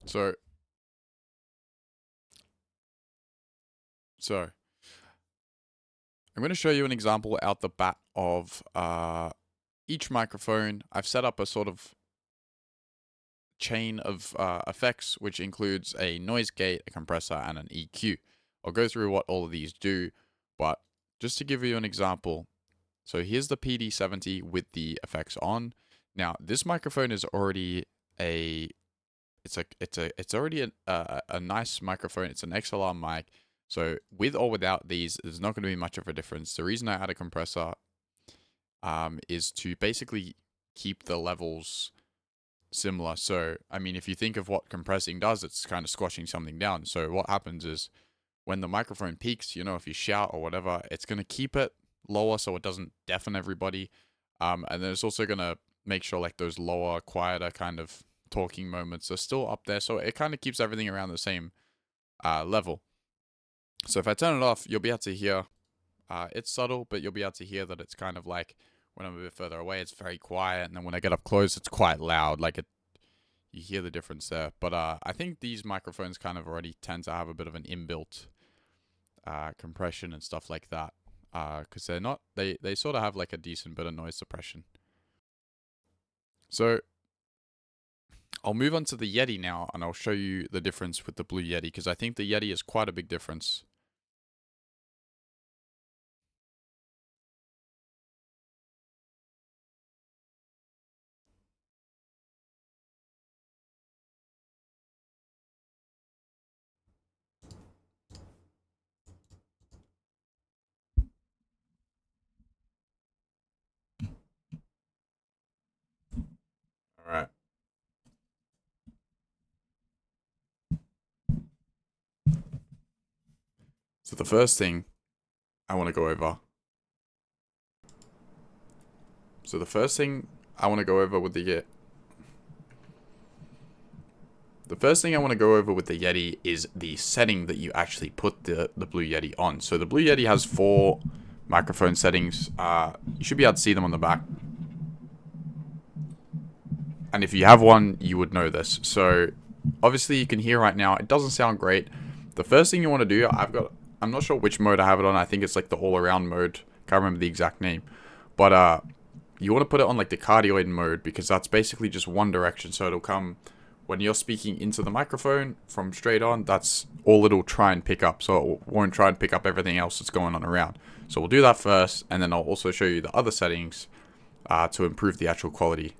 So I'm going to show you an example out the bat of each microphone. I've set up a sort of chain of effects, which includes a noise gate, a compressor, and an EQ. I'll go through what all of these do, but just to give you an example, so here's the PD70 with the effects on. Now, this microphone is already it's already a nice microphone. It's an XLR mic. So with or without these, there's not going to be much of a difference. The reason I add a compressor is to basically keep the levels similar. So, I mean, if you think of what compressing does, it's kind of squashing something down. So what happens is when the microphone peaks, if you shout or whatever, it's going to keep it lower so it doesn't deafen everybody. And then it's also going to make sure like those lower, quieter kind of talking moments are still up there. So it kind of keeps everything around the same level. So if I turn it off, you'll be able to hear, it's subtle, but you'll be able to hear that it's kind of like, when I'm a bit further away, it's very quiet. And then when I get up close, it's quite loud. You hear the difference there. But I think these microphones kind of already tend to have a bit of an inbuilt compression and stuff like that. Because they sort of have like a decent bit of noise suppression. So I'll move on to the Yeti now, and I'll show you the difference with the Blue Yeti, because I think the Yeti is quite a big difference. All right. So the first thing I want to go over. So the first thing I want to go over with the Yeti. The first thing I want to go over with the Yeti is the setting that you actually put the Blue Yeti on. So the Blue Yeti has 4 microphone settings. You should be able to see them on the back. And if you have one, you would know this. So obviously you can hear right now, it doesn't sound great. The first thing you want to do, I'm not sure which mode I have it on. I think it's like the all around mode. Can't remember the exact name. But you want to put it on like the cardioid mode, because that's basically just one direction. So it'll come when you're speaking into the microphone from straight on, that's all it'll try and pick up. So it won't try and pick up everything else that's going on around. So we'll do that first, and then I'll also show you the other settings to improve the actual quality.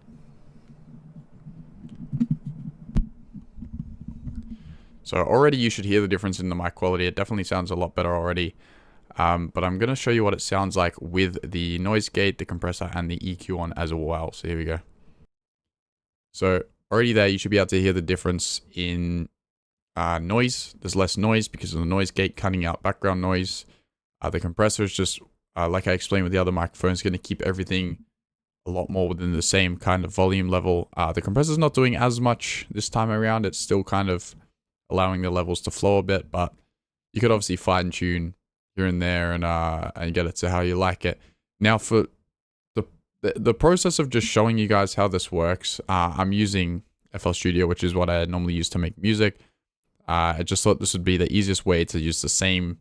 So already you should hear the difference in the mic quality. It definitely sounds a lot better already. But I'm going to show you what it sounds like with the noise gate, the compressor, and the EQ on as well. So here we go. So already there, you should be able to hear the difference in noise. There's less noise because of the noise gate cutting out background noise. The compressor is just, like I explained with the other microphones, going to keep everything a lot more within the same kind of volume level. The compressor's not doing as much this time around. It's still kind of allowing the levels to flow a bit, but you could obviously fine tune here and there and get it to how you like it. Now for the process of just showing you guys how this works, I'm using FL Studio, which is what I normally use to make music. I just thought this would be the easiest way to use the same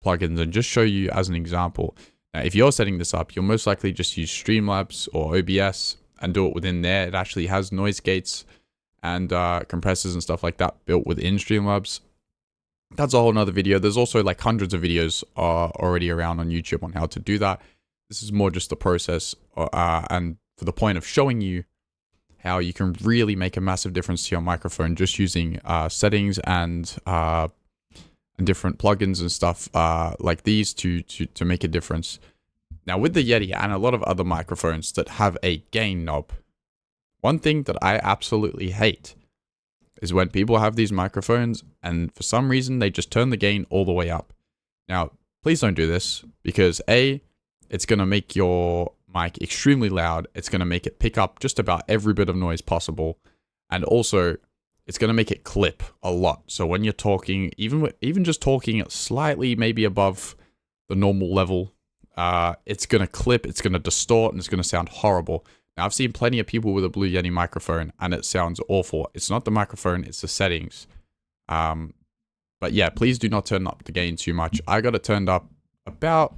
plugins and just show you as an example. Now, if you're setting this up, you'll most likely just use Streamlabs or OBS and do it within there. It actually has noise gates and compressors and stuff like that built within Streamlabs. That's a whole nother video. There's also like hundreds of videos already around on YouTube on how to do that. This is more just the process and for the point of showing you how you can really make a massive difference to your microphone just using settings and different plugins and stuff like these to make a difference. Now with the Yeti and a lot of other microphones that have a gain knob, one thing that I absolutely hate is when people have these microphones and for some reason they just turn the gain all the way up. Now, please don't do this because A, it's going to make your mic extremely loud. It's going to make it pick up just about every bit of noise possible. And also, it's going to make it clip a lot. So when you're talking, even just talking slightly maybe above the normal level, it's going to clip, it's going to distort, and it's going to sound horrible. Now, I've seen plenty of people with a Blue Yeti microphone and it sounds awful. It's not the microphone, it's the settings. But yeah, please do not turn up the gain too much. I got it turned up about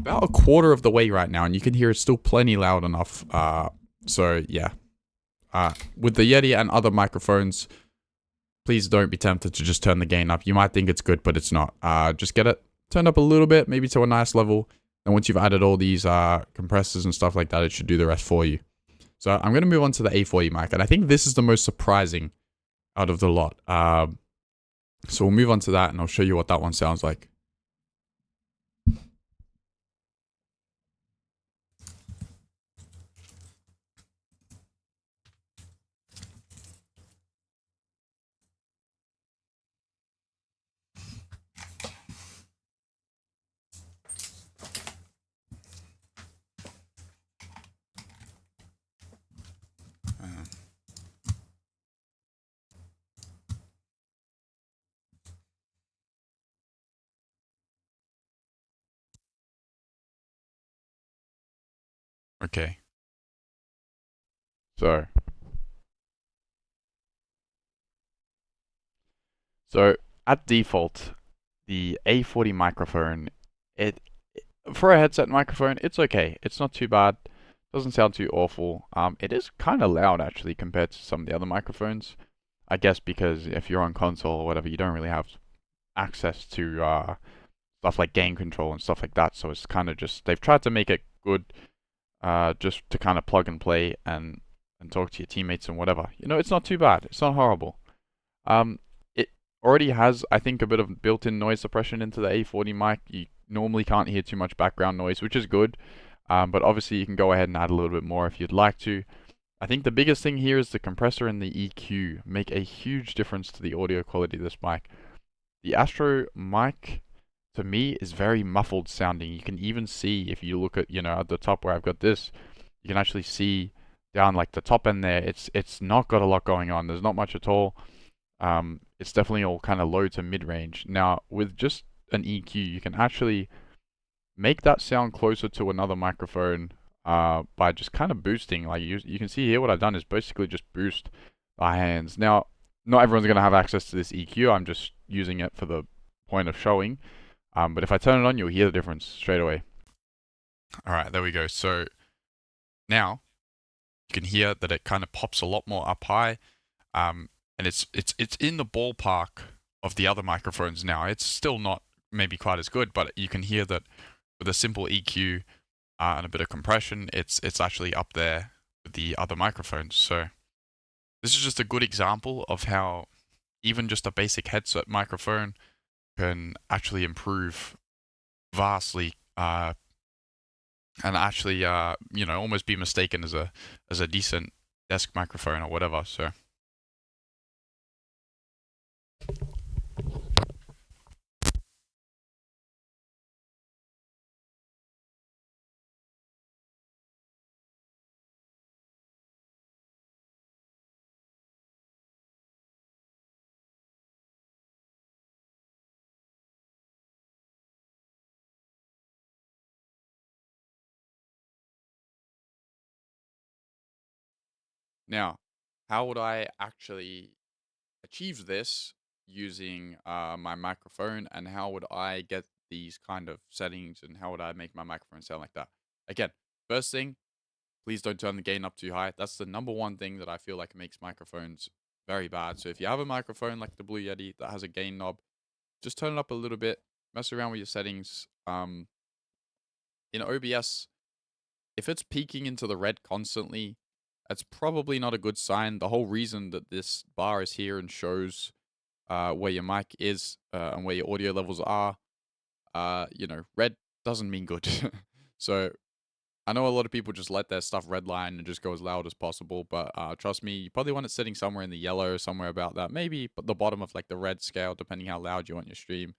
a quarter of the way right now, and you can hear it's still plenty loud enough. So yeah, with the Yeti and other microphones, please don't be tempted to just turn the gain up. You might think it's good, but it's not. Just get it turned up a little bit, maybe to a nice level. And once you've added all these compressors and stuff like that, it should do the rest for you. So I'm going to move on to the A40 mic, and I think this is the most surprising out of the lot. So we'll move on to that, and I'll show you what that one sounds like. Okay. So at default, the A40 microphone, it for a headset microphone, it's okay. It's not too bad. Doesn't sound too awful. It is kind of loud actually compared to some of the other microphones. I guess because if you're on console or whatever, you don't really have access to stuff like gain control and stuff like that. So it's kind of just they've tried to make it good, just to kind of plug and play and talk to your teammates and whatever. You know, it's not too bad. It's not horrible. It already has, I think, a bit of built-in noise suppression into the A40 mic. You normally can't hear too much background noise, which is good. But obviously you can go ahead and add a little bit more if you'd like to. I think the biggest thing here is the compressor and the EQ make a huge difference to the audio quality of this mic. The Astro mic, to me, is very muffled sounding. You can even see, if you look at, at the top where I've got this, you can actually see down like the top end there, it's not got a lot going on. There's not much at all. It's definitely all kind of low to mid-range. Now, with just an EQ, you can actually make that sound closer to another microphone by just kind of boosting. Like you can see here, what I've done is basically just boost my hands. Now, not everyone's going to have access to this EQ. I'm just using it for the point of showing. But if I turn it on, you'll hear the difference straight away. All right, there we go. So now you can hear that it kind of pops a lot more up high. And it's in the ballpark of the other microphones now. It's still not maybe quite as good, but you can hear that with a simple EQ and a bit of compression, it's actually up there with the other microphones. So this is just a good example of how even just a basic headset microphone can actually improve vastly, and actually almost be mistaken as a decent desk microphone or whatever. So now, how would I actually achieve this using my microphone, and how would I get these kind of settings, and how would I make my microphone sound like that? Again, first thing, please don't turn the gain up too high. That's the number one thing that I feel like makes microphones very bad. So if you have a microphone like the Blue Yeti that has a gain knob, just turn it up a little bit, mess around with your settings. In OBS, if it's peaking into the red constantly, that's probably not a good sign. The whole reason that this bar is here and shows where your mic is and where your audio levels are, red doesn't mean good. So I know a lot of people just let their stuff redline and just go as loud as possible, but trust me, you probably want it sitting somewhere in the yellow, somewhere about that, maybe but the bottom of like the red scale, depending how loud you want your stream.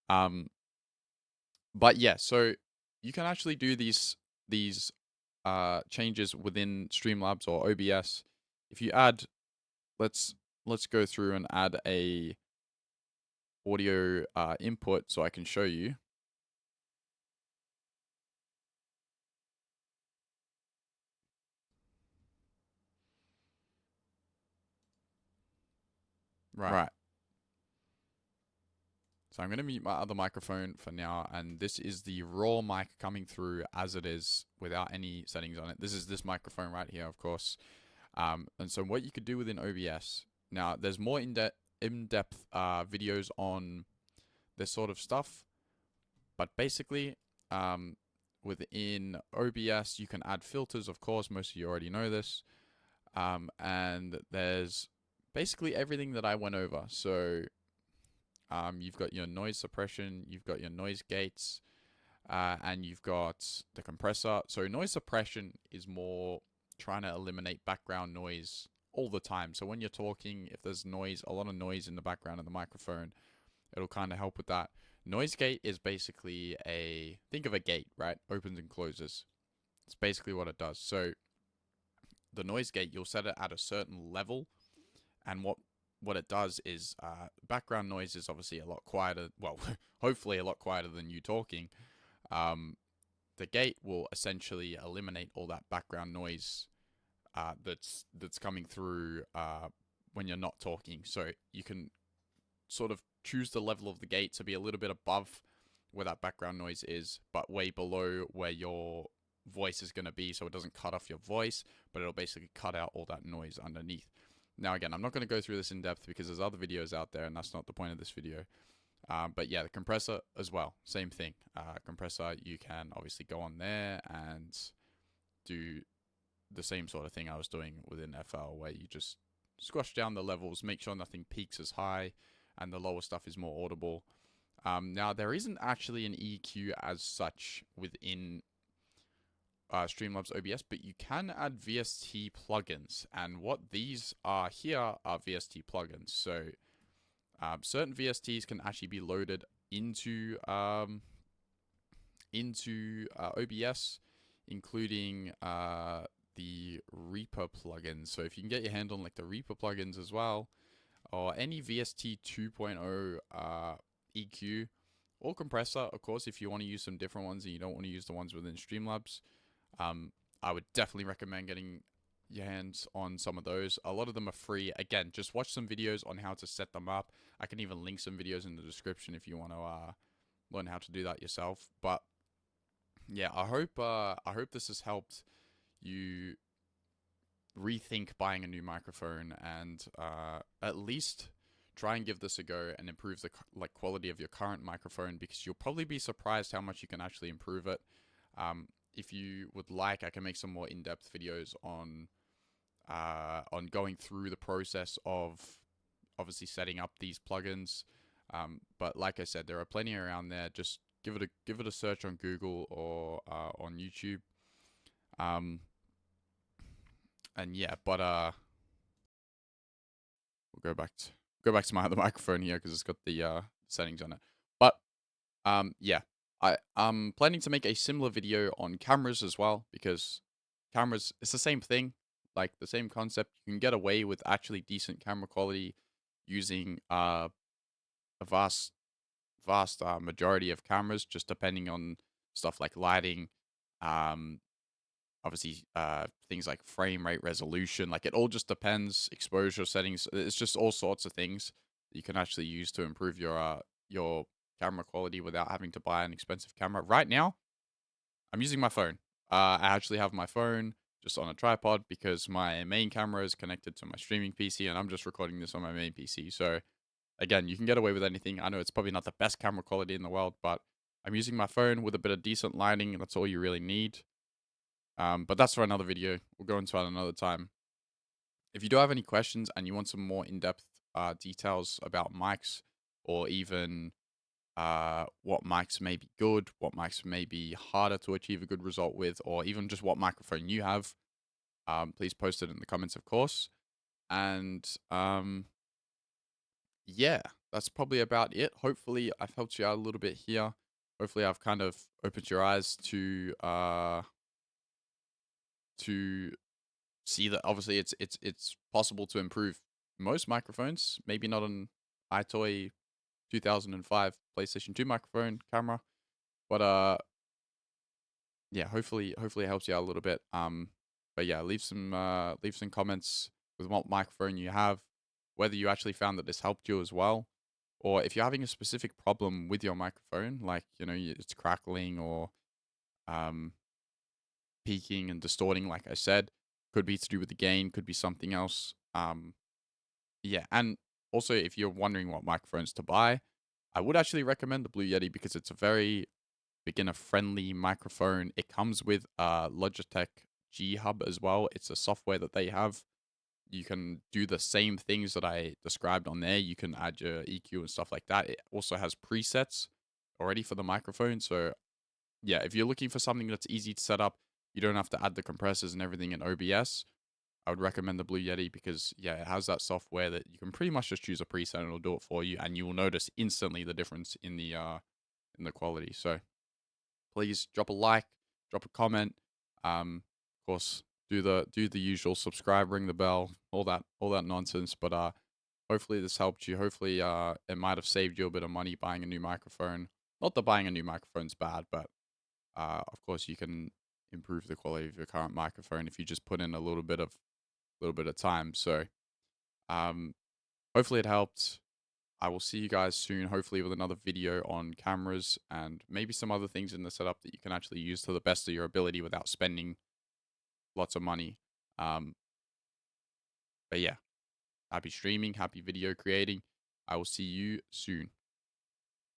But yeah, so you can actually do these changes within Streamlabs or OBS. If you add, let's go through and add a audio input so I can show you. Right. So I'm going to mute my other microphone for now, and this is the raw mic coming through as it is without any settings on it. This is this microphone right here, of course. And so what you could do within OBS, now there's more in-depth videos on this sort of stuff, but basically within OBS you can add filters, of course, most of you already know this, and there's basically everything that I went over. So you've got your noise suppression, you've got your noise gates, and you've got the compressor. So noise suppression is more trying to eliminate background noise all the time. So when you're talking, if there's noise, a lot of noise in the background of the microphone, it'll kind of help with that. Noise gate is basically think of a gate, right? Opens and closes. It's basically what it does. So the noise gate, you'll set it at a certain level, and what it does is background noise is obviously a lot quieter. Well, hopefully a lot quieter than you talking. The gate will essentially eliminate all that background noise that's coming through when you're not talking. So you can sort of choose the level of the gate to be a little bit above where that background noise is, but way below where your voice is going to be, so it doesn't cut off your voice, but it'll basically cut out all that noise underneath. Now, again, I'm not going to go through this in depth because there's other videos out there, and that's not the point of this video. But yeah, the compressor as well, same thing. Compressor, you can obviously go on there and do the same sort of thing I was doing within FL, where you just squash down the levels, make sure nothing peaks as high, and the lower stuff is more audible. Now, there isn't actually an EQ as such within Streamlabs OBS, but you can add VST plugins, and what these are here are VST plugins. So certain VSTs can actually be loaded into OBS, including the Reaper plugins. So if you can get your hand on like the Reaper plugins as well, or any VST 2.0 EQ or compressor, of course, if you want to use some different ones and you don't want to use the ones within Streamlabs, I would definitely recommend getting your hands on some of those. A lot of them are free. Again, just watch some videos on how to set them up. I can even link some videos in the description if you want to learn how to do that yourself. But yeah, I hope this has helped you rethink buying a new microphone and at least try and give this a go and improve the quality of your current microphone, because you'll probably be surprised how much you can actually improve it. If you would like, I can make some more in-depth videos on going through the process of obviously setting up these plugins. But like I said, there are plenty around there. Just give it a search on Google or on YouTube. And yeah, but we'll go back to my other microphone here because it's got the settings on it. But yeah, I'm planning to make a similar video on cameras as well, because cameras, it's the same thing, like the same concept. You can get away with actually decent camera quality using a vast majority of cameras, just depending on stuff like lighting, obviously things like frame rate, resolution, like it all just depends, exposure settings. It's just all sorts of things that you can actually use to improve your camera quality without having to buy an expensive camera. Right now, I'm using my phone. I actually have my phone just on a tripod because my main camera is connected to my streaming PC, and I'm just recording this on my main PC. So again, you can get away with anything. I know it's probably not the best camera quality in the world, but I'm using my phone with a bit of decent lighting, and that's all you really need. But that's for another video. We'll go into that another time. If you do have any questions and you want some more in-depth details about mics, or even what mics may be good, what mics may be harder to achieve a good result with, or even just what microphone you have, please post it in the comments, of course. And yeah, that's probably about it. Hopefully, I've helped you out a little bit here. Hopefully, I've kind of opened your eyes to see that obviously it's possible to improve most microphones. Maybe not an iToy 2005 PlayStation 2 microphone camera, but yeah, hopefully it helps you out a little bit. But yeah, leave some comments with what microphone you have, whether you actually found that this helped you as well, or if you're having a specific problem with your microphone, like, it's crackling or um, peaking and distorting, like I said, could be to do with the gain, could be something else. Yeah, and also if you're wondering what microphones to buy, I would actually recommend the Blue Yeti because it's a very beginner-friendly microphone. It comes with Logitech G Hub as well. It's a software that they have. You can do the same things that I described on there. You can add your EQ and stuff like that. It also has presets already for the microphone. So yeah, if you're looking for something that's easy to set up, you don't have to add the compressors and everything in OBS. I would recommend the Blue Yeti because yeah, it has that software that you can pretty much just choose a preset and it'll do it for you, and you will notice instantly the difference in the quality. So please drop a like, drop a comment. Of course, do the usual, subscribe, ring the bell, all that nonsense. But hopefully this helped you. Hopefully it might have saved you a bit of money buying a new microphone. Not that buying a new microphone's bad, but of course you can improve the quality of your current microphone if you just put in a little bit of time. So um, hopefully it helped. I will see you guys soon, hopefully with another video on cameras and maybe some other things in the setup that you can actually use to the best of your ability without spending lots of money. Um, but yeah, happy streaming, happy video creating. I will see you soon.